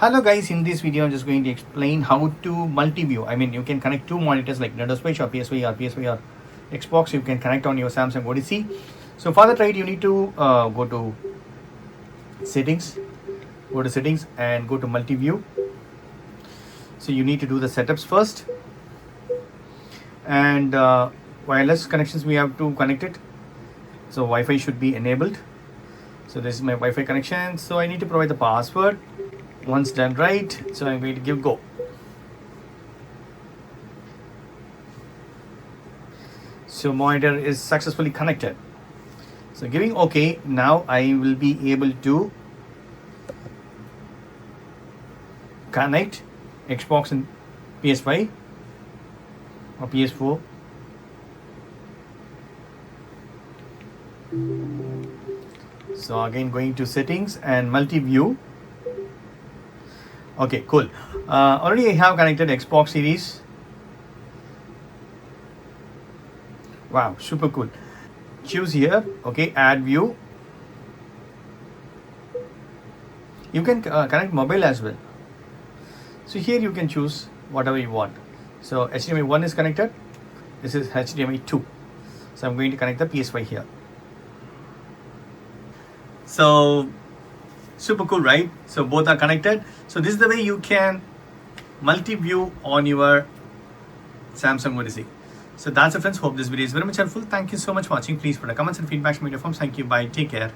Hello guys, in this video I'm just going to explain how to multi-view. I mean, you can connect two monitors like Nintendo Switch or PSY or Xbox. You can connect on your Samsung Odyssey. So for that, right, you need to go to settings, and go to multi-view. So you need to do the setups first, and wireless connections we have to connect it. So Wi-Fi should be enabled. So this is my Wi-Fi connection. So I need to provide the password. Once done, right, so I'm going to give go. So monitor is successfully connected. So giving OK, now I will be able to connect Xbox and PS5 or PS4. So again, going to settings and multi-view. Okay, cool. Already I have connected Xbox series. Wow, super cool. Choose here. Okay, add view. You can connect mobile as well. So here you can choose whatever you want. So HDMI 1 is connected. This is HDMI 2. So I'm going to connect the PS5 here. So super cool, right? So both are connected. So this is the way you can multi-view on your Samsung Odyssey. So that's it, friends. Hope this video is very much helpful. Thank you so much for watching. Please put a comments and feedback in the video forms. Thank you. Bye. Take care.